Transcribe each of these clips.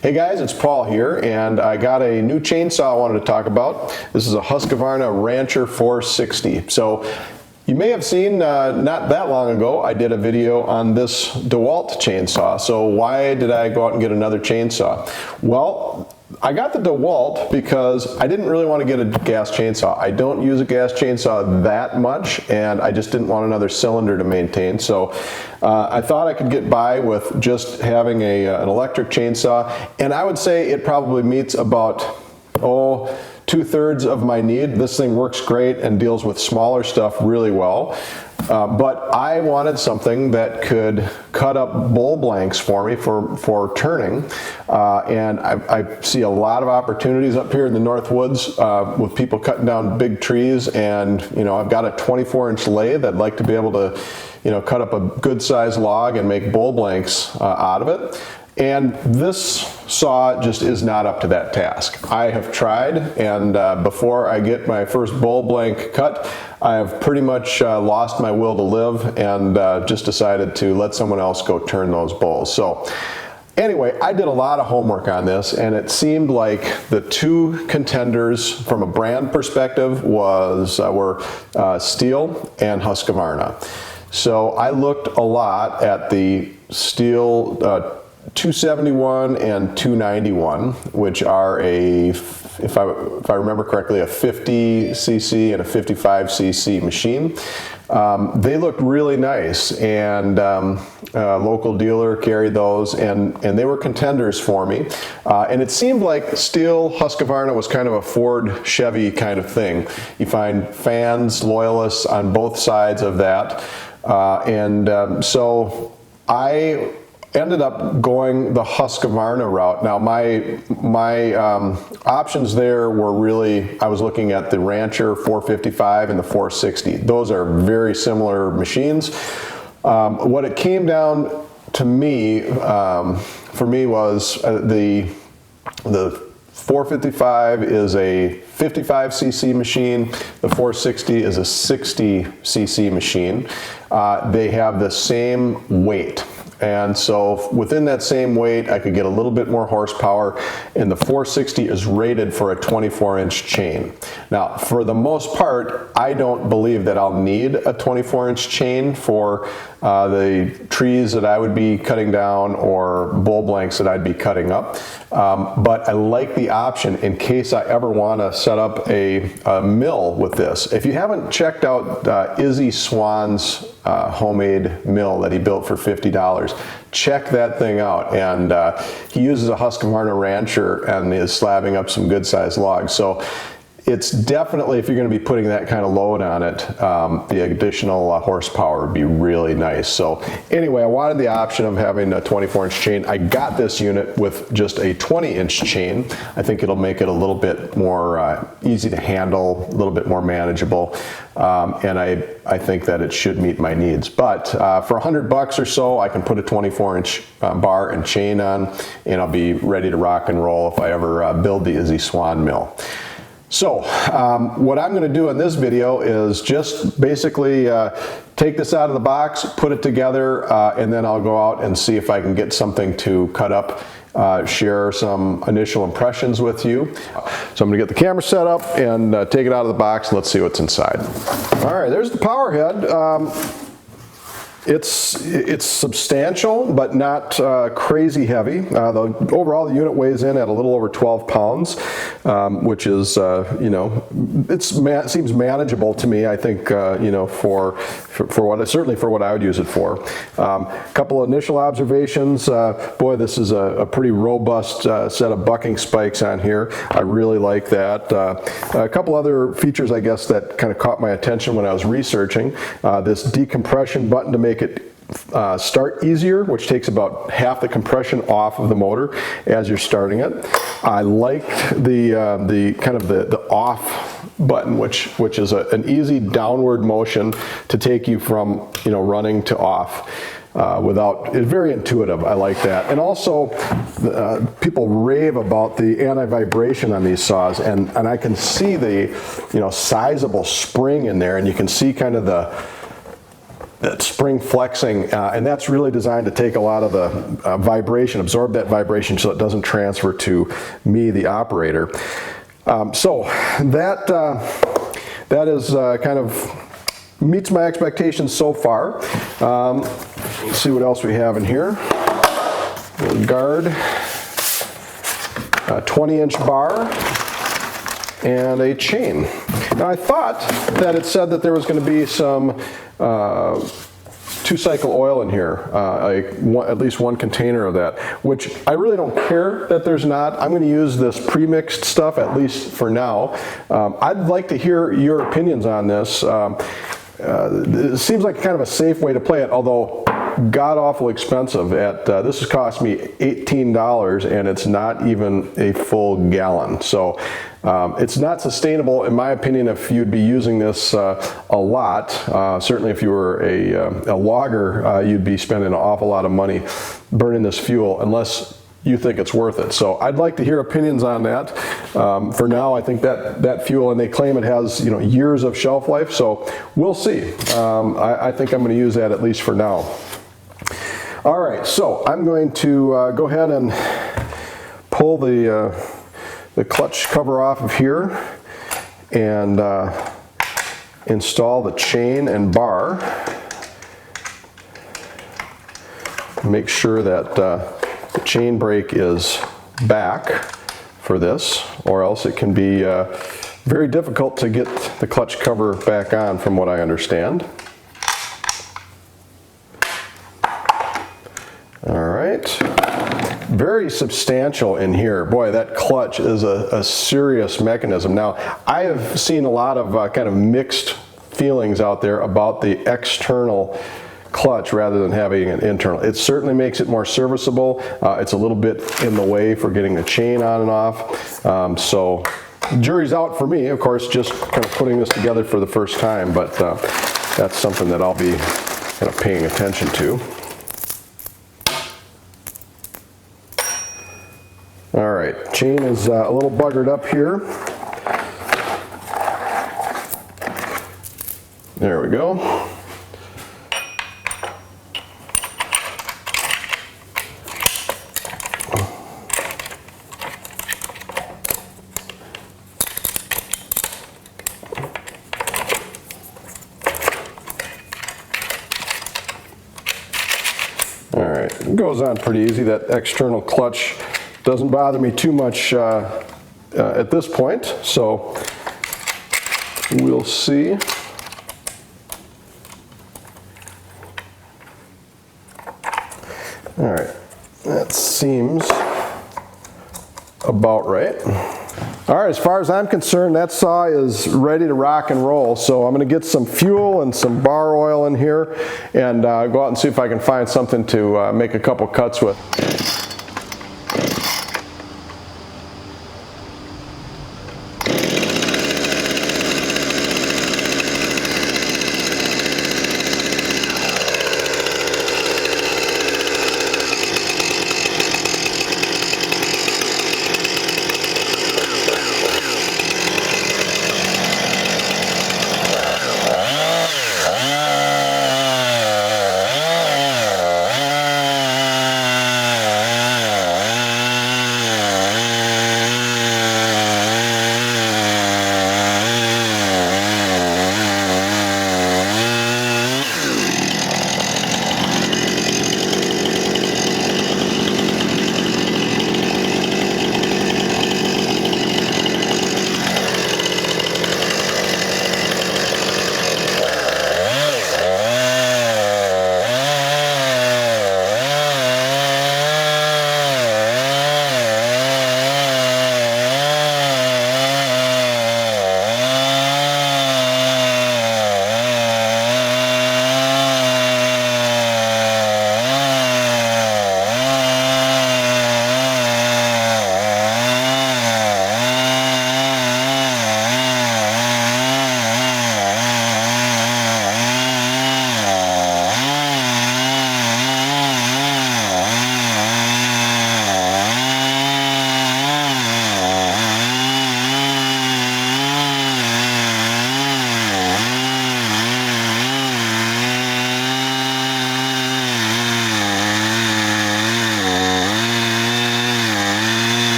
Hey guys, it's Paul here, and I got a new chainsaw I wanted to talk about. This is a Husqvarna Rancher 460. So you may have seen not that long ago I did a video on this DeWalt chainsaw. So why did I go out and get another chainsaw? Well, I got the DeWalt because I didn't really want to get a gas chainsaw. I don't use a gas chainsaw that much, and I just didn't want another cylinder to maintain. So I thought I could get by with just having an electric chainsaw, and I would say it probably meets about, 2/3 of my need. This thing works great and deals with smaller stuff really well. But I wanted something that could cut up bowl blanks for me for turning. And I see a lot of opportunities up here in the North Woods with people cutting down big trees. And, I've got a 24-inch lathe. I'd like to be able to, cut up a good sized log and make bowl blanks out of it. And this saw just is not up to that task. I have tried, and before I get my first bowl blank cut, I have pretty much lost my will to live and just decided to let someone else go turn those bowls. So anyway, I did a lot of homework on this, and it seemed like the two contenders from a brand perspective were Stihl and Husqvarna. So I looked a lot at the Stihl 271 and 291, which are if I remember correctly, a 50cc and a 55cc machine. They looked really nice, and a local dealer carried those, and they were contenders for me. And it seemed like Stihl Husqvarna was kind of a Ford Chevy kind of thing. You find fans, loyalists on both sides of that. So I ended up going the Husqvarna route. Now my options there were really, I was looking at the Rancher 455 and the 460. Those are very similar machines. What it came down to me, for me, was the 455 is a 55cc machine. The 460 is a 60cc machine. They have the same weight. And so within that same weight, I could get a little bit more horsepower, and the 460 is rated for a 24-inch chain. Now, for the most part, I don't believe that I'll need a 24-inch chain for the trees that I would be cutting down or bowl blanks that I'd be cutting up. But I like the option in case I ever want to set up a mill with this. If you haven't checked out Izzy Swan's homemade mill that he built for $50, check that thing out. And he uses a Husqvarna Rancher and is slabbing up some good sized logs. So it's definitely, if you're going to be putting that kind of load on it, the additional horsepower would be really nice. So anyway, I wanted the option of having a 24-inch chain. I got this unit with just a 20-inch chain. I think it'll make it a little bit more easy to handle, a little bit more manageable, and I think that it should meet my needs. But for $100 or so, I can put a 24-inch bar and chain on, and I'll be ready to rock and roll if I ever build the Izzy Swan mill. So what I'm going to do in this video is just basically take this out of the box, put it together, and then I'll go out and see if I can get something to cut up, share some initial impressions with you. So I'm going to get the camera set up and take it out of the box, and let's see what's inside. All right, there's the power head. It's substantial, but not crazy heavy. Overall, the unit weighs in at a little over 12 pounds, which is, it seems manageable to me. I think, for what, certainly for what I would use it for. A couple of initial observations. Boy, this is a pretty robust set of bucking spikes on here. I really like that. A couple other features, I guess, that kind of caught my attention when I was researching. This decompression button to make it start easier, which takes about half the compression off of the motor as you're starting it. I liked the kind of the off button, which is an easy downward motion to take you from running to off. It's very intuitive. I like that. And also, people rave about the anti-vibration on these saws, and I can see the sizable spring in there, and you can see kind of that spring flexing, and that's really designed to take a lot of the vibration, absorb that vibration so it doesn't transfer to me, the operator. So that is kind of meets my expectations so far. Let's see what else we have in here. A guard, a 20-inch bar, and a chain. Now I thought that it said that there was going to be some 2-cycle oil in here, at least one container of that, which I really don't care that there's not. I'm going to use this pre-mixed stuff, at least for now. I'd like to hear your opinions on this. It seems like kind of a safe way to play it, although god-awful expensive. This has cost me $18, and it's not even a full gallon. So it's not sustainable, in my opinion, if you'd be using this a lot. Certainly if you were a logger, you'd be spending an awful lot of money burning this fuel, unless you think it's worth it. So I'd like to hear opinions on that. For now, I think that fuel, and they claim it has years of shelf life, so we'll see. I think I'm going to use that at least for now. All right, so I'm going to go ahead and pull the clutch cover off of here and install the chain and bar. Make sure that the chain brake is back for this, or else it can be very difficult to get the clutch cover back on, from what I understand. All right, very substantial in here. Boy, that clutch is a serious mechanism. Now, I have seen a lot of kind of mixed feelings out there about the external clutch rather than having an internal. It certainly makes it more serviceable. It's a little bit in the way for getting the chain on and off. So jury's out for me, of course, just kind of putting this together for the first time, but that's something that I'll be kind of paying attention to. All right, chain is a little buggered up here. There we go. All right, it goes on pretty easy. That external clutch doesn't bother me too much at this point, so we'll see. All right, that seems about right. All right, as far as I'm concerned, that saw is ready to rock and roll. So I'm going to get some fuel and some bar oil in here and go out and see if I can find something to make a couple cuts with.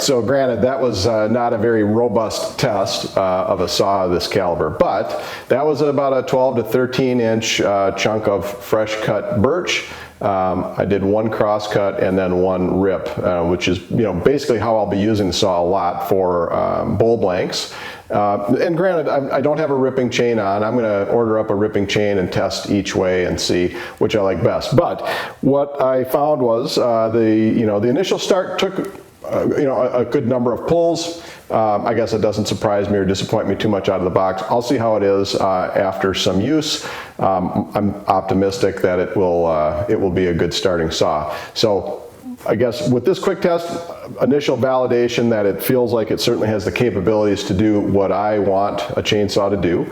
right, so granted that was not a very robust test of a saw of this caliber, but that was about a 12 to 13 inch chunk of fresh cut birch. I did one cross cut and then one rip, which is basically how I'll be using the saw a lot for bowl blanks. And granted, I don't have a ripping chain on. I'm going to order up a ripping chain and test each way and see which I like best. But what I found was the initial start took a good number of pulls. I guess it doesn't surprise me or disappoint me too much out of the box. I'll see how it is after some use. I'm optimistic that it will be a good starting saw. So I guess with this quick test, initial validation that it feels like it certainly has the capabilities to do what I want a chainsaw to do.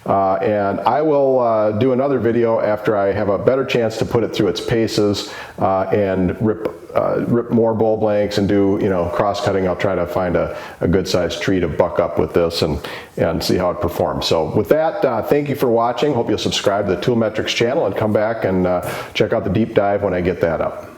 And I will do another video after I have a better chance to put it through its paces and rip more bowl blanks and do cross cutting. I'll try to find a good sized tree to buck up with this and see how it performs. So with that, thank you for watching. Hope you'll subscribe to the Tool Metrics channel and come back and check out the deep dive when I get that up.